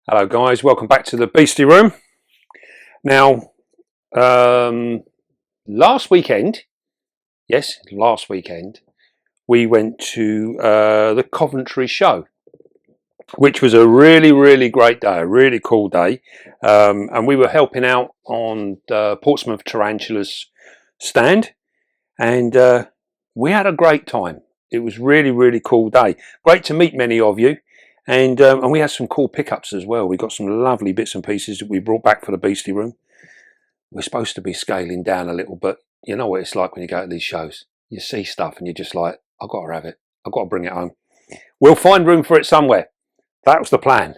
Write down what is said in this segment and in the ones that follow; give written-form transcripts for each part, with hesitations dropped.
Hello guys, welcome back to the Beastie Room. Now, last weekend, we went to the Coventry show, which was a really great day, a really cool day. And we were helping out on the Portsmouth Tarantulas stand, and we had a great time. It was really cool day. Great to meet many of you. And we had some cool pickups as well. We got some lovely bits and pieces that we brought back for the Beastie Room. We're supposed to be scaling down a little, but you know what it's like when you go to these shows. You see stuff and you're just like, I've got to have it. I've got to bring it home. We'll find room for it somewhere. That was the plan.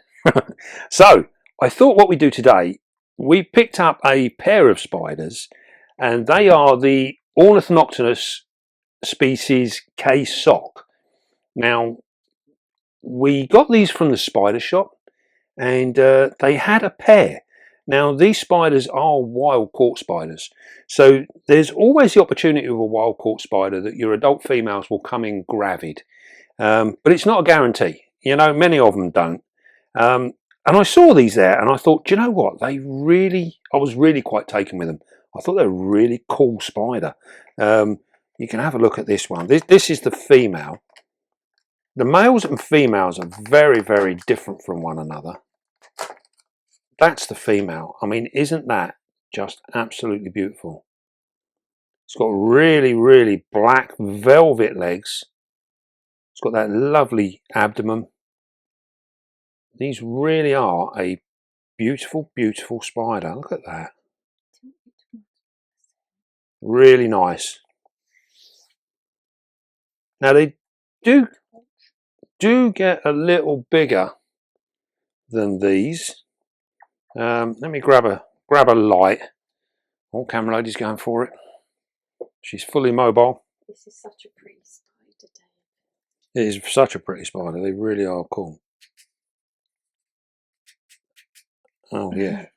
So I thought what we do today, we picked up a pair of spiders, and they are the Ornithoctonus species Khoasok. Now, we got these from the spider shop, and they had a pair. Now, these spiders are wild caught spiders, so there's always the opportunity with a wild caught spider that your adult females will come in gravid, but it's not a guarantee. You know, many of them don't. And I saw these there, and I thought, do you know what? I was really quite taken with them. I thought they were a really cool spider. You can have a look at this one. This is the female. The males and females are very different from one another. That's the female. I mean, isn't that just absolutely beautiful? It's got really black velvet legs. It's got that lovely abdomen. These really are a beautiful spider. Look at that. Really nice. Now they do get a little bigger than these. Let me grab a light. Oh, camera lady's going for it. She's fully mobile. This is such a pretty spider, Dave. It is such a pretty spider. They really are cool. Oh yeah,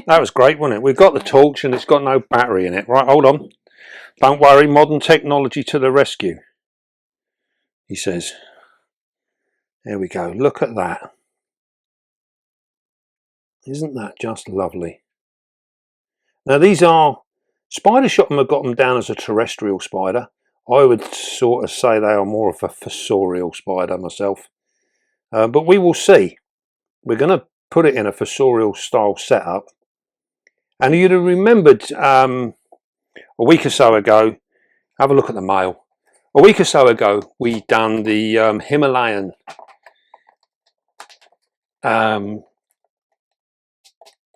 that was great, wasn't it? We've got the torch and it's got no battery in it. Right, hold on. Don't worry, modern technology to the rescue, he says. There we go. Look at that. Isn't that just lovely? Now these are, Spider Shop have got them down as a terrestrial spider. I would sort of say they are more of a fossorial spider myself. But we will see. We're going to put it in a fossorial style setup. And you'd have remembered a week or so ago, have a look at the male. A week or so ago, we done the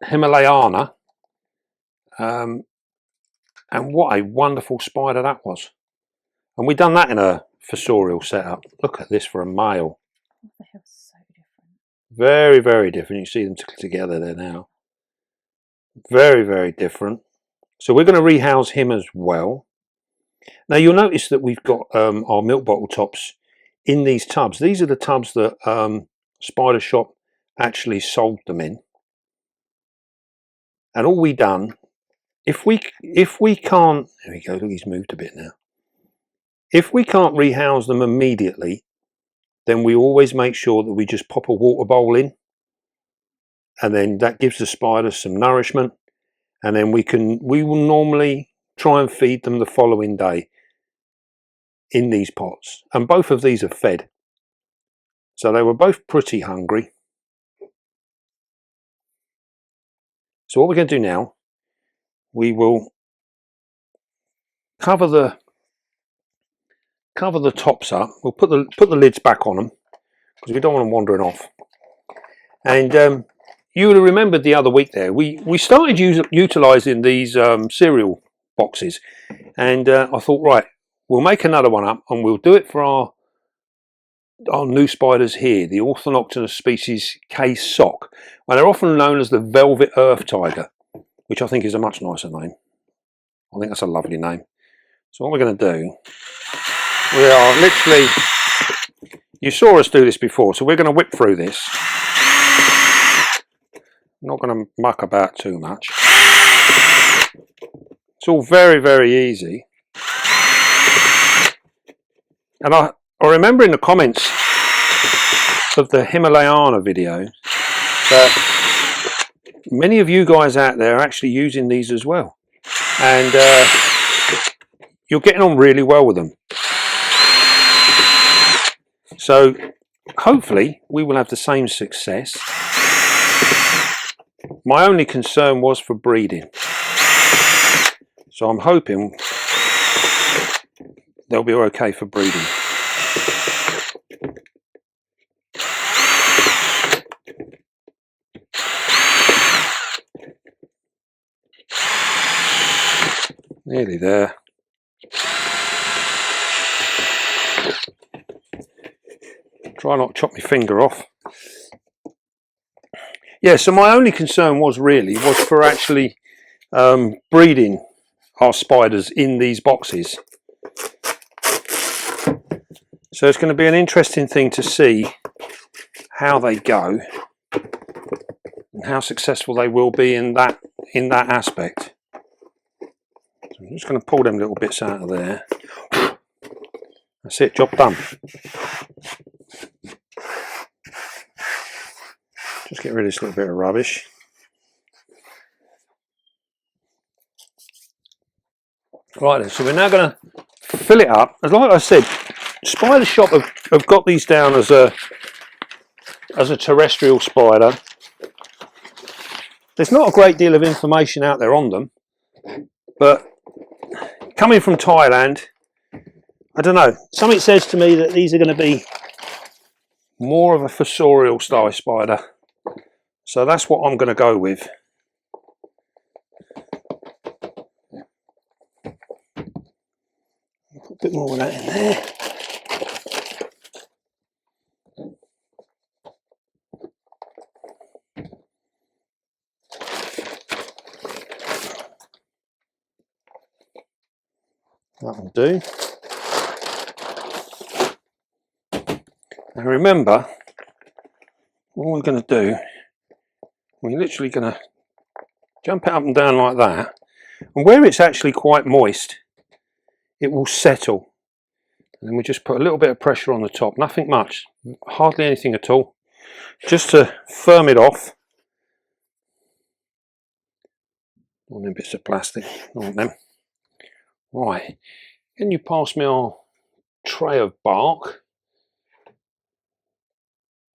Himalayana, and what a wonderful spider that was. And we done that in a fossorial setup. Look at this for a male. The hell's so Very different. different. You can see them together there now. Very different. So we're going to rehouse him as well. Now you'll notice that we've got our milk bottle tops in these tubs. These are the tubs that Spider Shop actually sold them in. And all we done, if we can't, there we go, look, he's moved a bit now. If we can't rehouse them immediately, then we always make sure that we just pop a water bowl in, and then that gives the spiders some nourishment, and then we will normally try and feed them the following day in these pots. And both of these are fed. So they were both pretty hungry. So what we're going to do now, we will cover the tops up. We'll put the lids back on them because we don't want them wandering off. And you would have remembered the other week there, we started utilising these cereal boxes, and I thought, right, we'll make another one up and we'll do it for our new spiders here, the Ornithoctonus species Khoasok. Well, they're often known as the velvet earth tiger, which I think is a much nicer name. I think that's a lovely name. So what we're going to do, we are literally, you saw us do this before, so we're going to whip through this. I'm not going to muck about too much. It's all very easy. And I remember in the comments of the Himalayana video, But many of you guys out there are actually using these as well, and you're getting on really well with them. So hopefully we will have the same success. My only concern was for breeding, so I'm hoping they'll be okay for breeding. Nearly there. Try not to chop my finger off. Yeah, so my only concern was for actually breeding our spiders in these boxes. So it's going to be an interesting thing to see how they go and how successful they will be in that aspect. So I'm just going to pull them little bits out of there. That's it, job done. Just get rid of this little bit of rubbish. Right then, so we're now going to fill it up. As like I said, Spider Shop have got these down as a terrestrial spider. There's not a great deal of information out there on them, but coming from Thailand, I don't know, something says to me that these are going to be more of a fossorial style spider. So that's what I'm going to go with. Put a bit more of that in there. That'll do. Now remember, what we're going to do, we're literally going to jump it up and down like that, and where it's actually quite moist, it will settle. And then we just put a little bit of pressure on the top, nothing much, hardly anything at all, just to firm it off. All them bits of plastic, I want them. Right, can you pass me our tray of bark?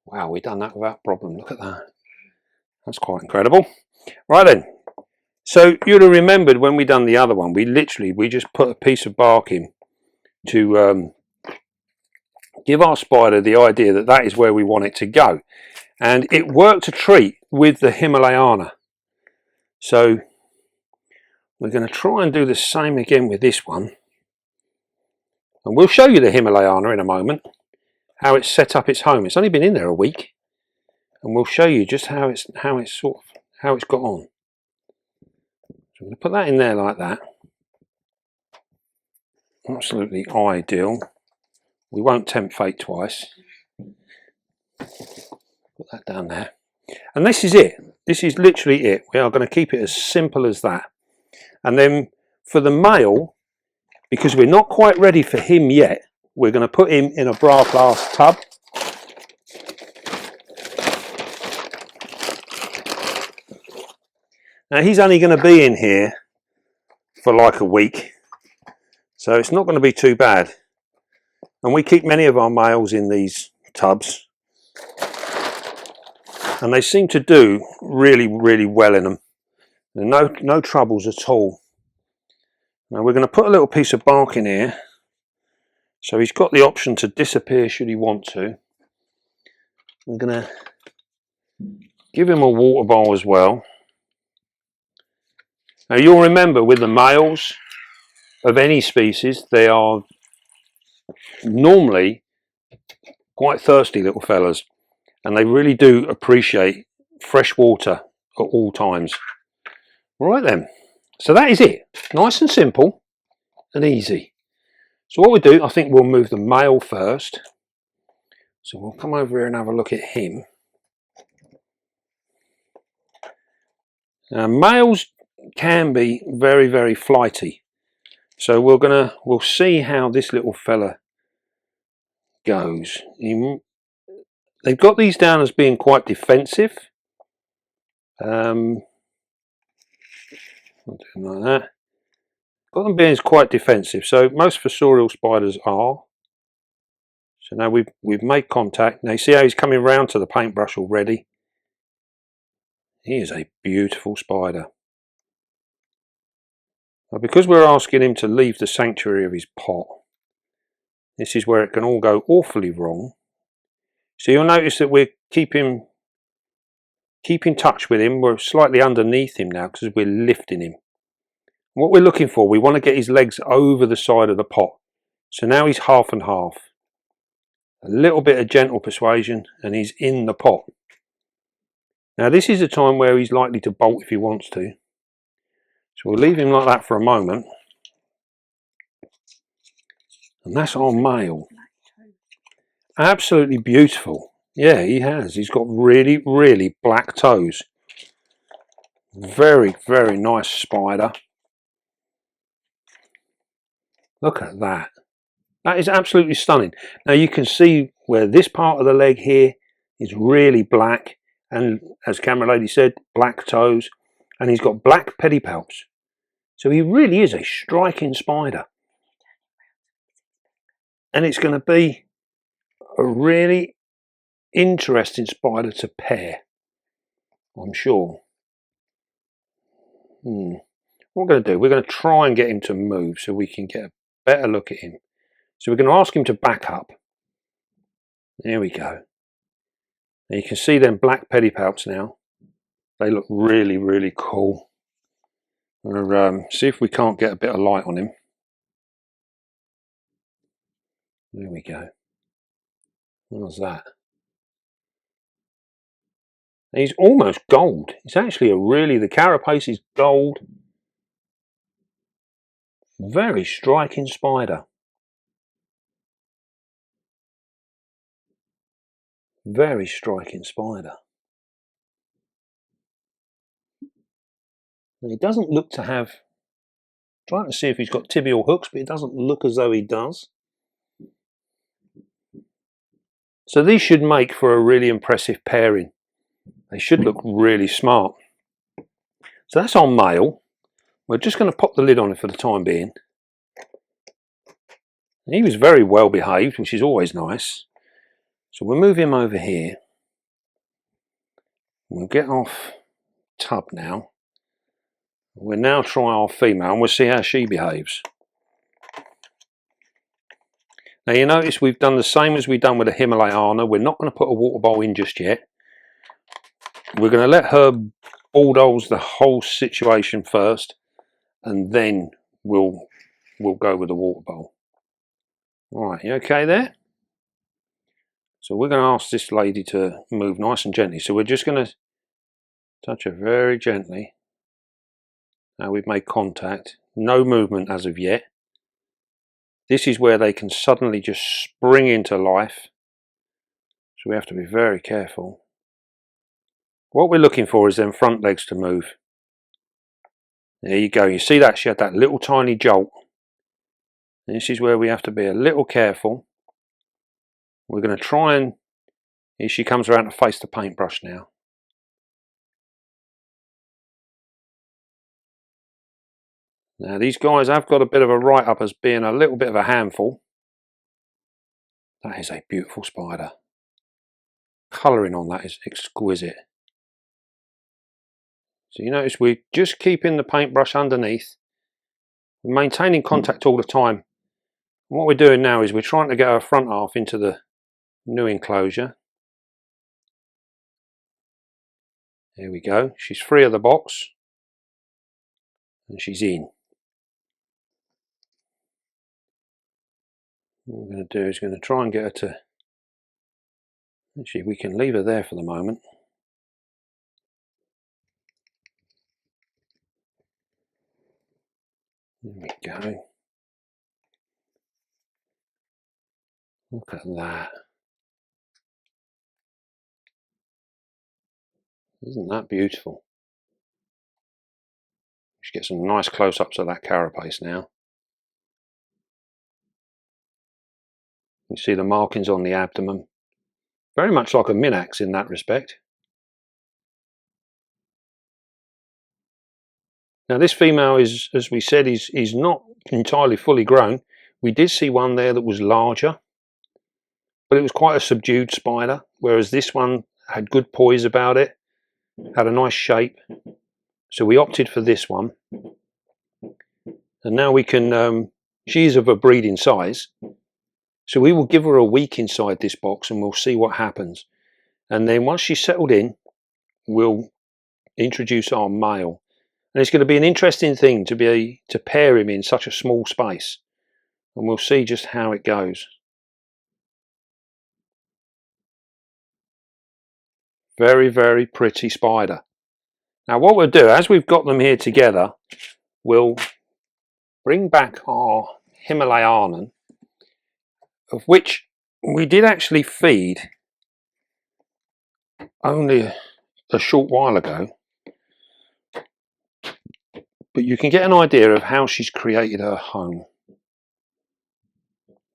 Wow, we've done that without problem, look at that. That's quite incredible. Right then, so you'd have remembered when we done the other one, we just put a piece of bark in to give our spider the idea that that is where we want it to go. And it worked a treat with the Himalayana. So we're going to try and do the same again with this one. And we'll show you the Himalayana in a moment, how it's set up its home. It's only been in there a week, and we'll show you just how it's got on. So I'm going to put that in there like that. Absolutely ideal. We won't tempt fate twice. Put that down there. And this is it. This is literally it. We are going to keep it as simple as that. And then for the male, because we're not quite ready for him yet, we're going to put him in a bra glass tub. Now he's only going to be in here for like a week, so it's not going to be too bad. And we keep many of our males in these tubs, and they seem to do really, really well in them. No troubles at all. Now we're going to put a little piece of bark in here, so he's got the option to disappear should he want to. We're going to give him a water bowl as well. Now you'll remember with the males of any species, they are normally quite thirsty little fellas, and they really do appreciate fresh water at all times. Right then, so that is it. Nice and simple and easy. So what we do, I think we'll move the male first. So we'll come over here and have a look at him. Now males can be very, very flighty. So we'll see how this little fella goes. They've got these down as being quite defensive, Something like that. Got them being quite defensive, so most fossorial spiders are. So now we've made contact. Now you see how he's coming round to the paintbrush already. He is a beautiful spider. Now because we're asking him to leave the sanctuary of his pot, this is where it can all go awfully wrong. So you'll notice that we're keeping touch with him. We're slightly underneath him now because we're lifting him. What we're looking for, we want to get his legs over the side of the pot. So now he's half and half. A little bit of gentle persuasion and he's in the pot. Now this is a time where he's likely to bolt if he wants to. So we'll leave him like that for a moment. And that's our male. Absolutely beautiful. Yeah, he has. He's got really, really black toes. Very, very nice spider. Look at that. That is absolutely stunning. Now you can see where this part of the leg here is really black. And as camera lady said, black toes. And he's got black pedipalps. So he really is a striking spider. And it's going to be a really interesting spider to pair, I'm sure. What we're going to do, we're going to try and get him to move so we can get a better look at him. So we're going to ask him to back up. There we go. Now you can see them black pedipalps now. They look really, really cool. We'll see if we can't get a bit of light on him. There we go. What's that? He's almost gold. It's actually the carapace is gold. Very striking spider. Very striking spider. And he doesn't look to have, trying to see if he's got tibial hooks, but it doesn't look as though he does. So these should make for a really impressive pairing. They should look really smart. So that's our male. We're just going to pop the lid on it for the time being. He was very well behaved, which is always nice. So we'll move him over here. We'll get off tub now. We'll now try our female and we'll see how she behaves. Now you notice we've done the same as we've done with the Himalayana. We're not going to put a water bowl in just yet. We're going to let her bulldoze the whole situation first, and then we'll go with the water bowl. All right, you okay there? So we're going to ask this lady to move nice and gently. So we're just going to touch her very gently. Now we've made contact. No movement as of yet. This is where they can suddenly just spring into life. So we have to be very careful. What we're looking for is them front legs to move. There you go. You see that? She had that little tiny jolt. And this is where we have to be a little careful. We're going to try and... Here she comes around to face the paintbrush now. Now these guys have got a bit of a write-up as being a little bit of a handful. That is a beautiful spider. Colouring on that is exquisite. So you notice we're just keeping the paintbrush underneath. We're maintaining contact all the time. And what we're doing now is we're trying to get our front half into the new enclosure. There we go. She's free of the box. And she's in. What we're going to do is going to try and get her to... Actually, we can leave her there for the moment. There we go. Look at that. Isn't that beautiful? Let's get some nice close-ups of that carapace now. You see the markings on the abdomen. Very much like a minax in that respect. Now this female is, as we said, is not entirely fully grown. We did see one there that was larger, but it was quite a subdued spider, whereas this one had good poise about it, had a nice shape. So we opted for this one. And now we can, she's of a breeding size. So we will give her a week inside this box and we'll see what happens. And then once she's settled in, we'll introduce our male. And it's going to be an interesting thing to pair him in such a small space. And we'll see just how it goes. Very, very pretty spider. Now what we'll do, as we've got them here together, we'll bring back our Himalayan, of which we did actually feed only a short while ago. But you can get an idea of how she's created her home.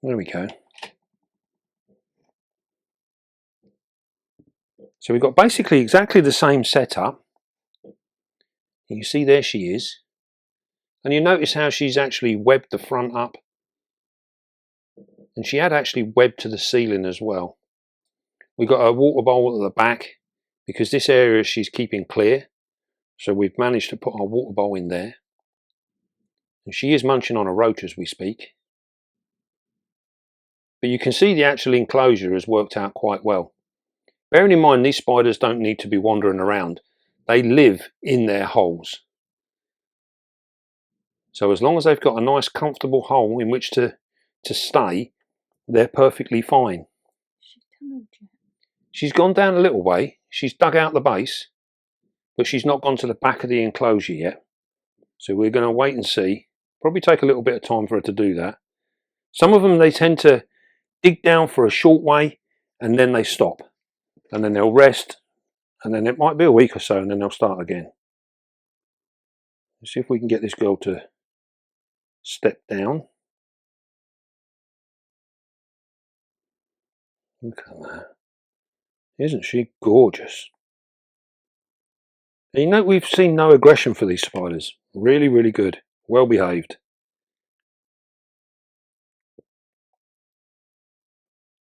There we go. So we've got basically exactly the same setup. You see there she is. And you notice how she's actually webbed the front up. And she had actually webbed to the ceiling as well. We've got a water bowl at the back because this area she's keeping clear. So we've managed to put our water bowl in there. And she is munching on a roach as we speak. But you can see the actual enclosure has worked out quite well. Bearing in mind these spiders don't need to be wandering around. They live in their holes. So as long as they've got a nice comfortable hole in which to stay, they're perfectly fine. She's gone down a little way. She's dug out the base, but she's not gone to the back of the enclosure yet. So we're going to wait and see. Probably take a little bit of time for her to do that. Some of them, they tend to dig down for a short way and then they stop. And then they'll rest, and then it might be a week or so and then they'll start again. Let's see if we can get this girl to step down. Look at that. Isn't she gorgeous? And you know, we've seen no aggression for these spiders. Really, really good. Well behaved.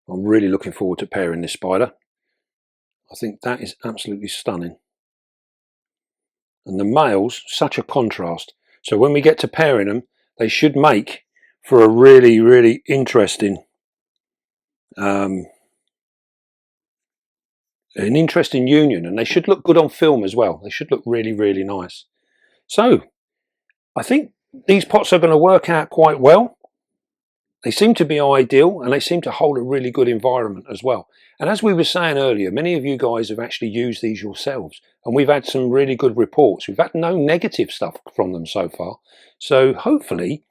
I'm really looking forward to pairing this spider. I think that is absolutely stunning. And the males, such a contrast. So when we get to pairing them, they should make for a really, really interesting an interesting union, and they should look good on film as well. They should look really, really nice. So I think these pots are going to work out quite well. They seem to be ideal and they seem to hold a really good environment as well. And as we were saying earlier, many of you guys have actually used these yourselves and we've had some really good reports. We've had no negative stuff from them so far. So hopefully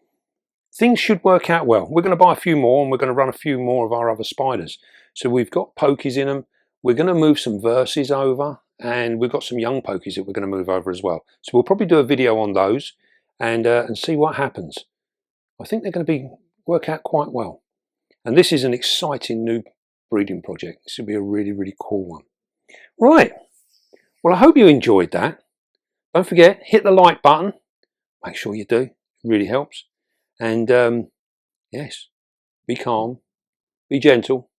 things should work out well. We're going to buy a few more and we're going to run a few more of our other spiders. So we've got pokies in them. We're going to move some verses over and we've got some young pokies that we're going to move over as well. So we'll probably do a video on those and see what happens. I think they're going to work out quite well. And this is an exciting new breeding project. This will be a really, really cool one. Right. Well, I hope you enjoyed that. Don't forget, hit the like button. Make sure you do. It really helps. And yes, be calm, be gentle,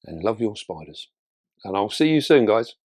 and love your spiders. And I'll see you soon, guys.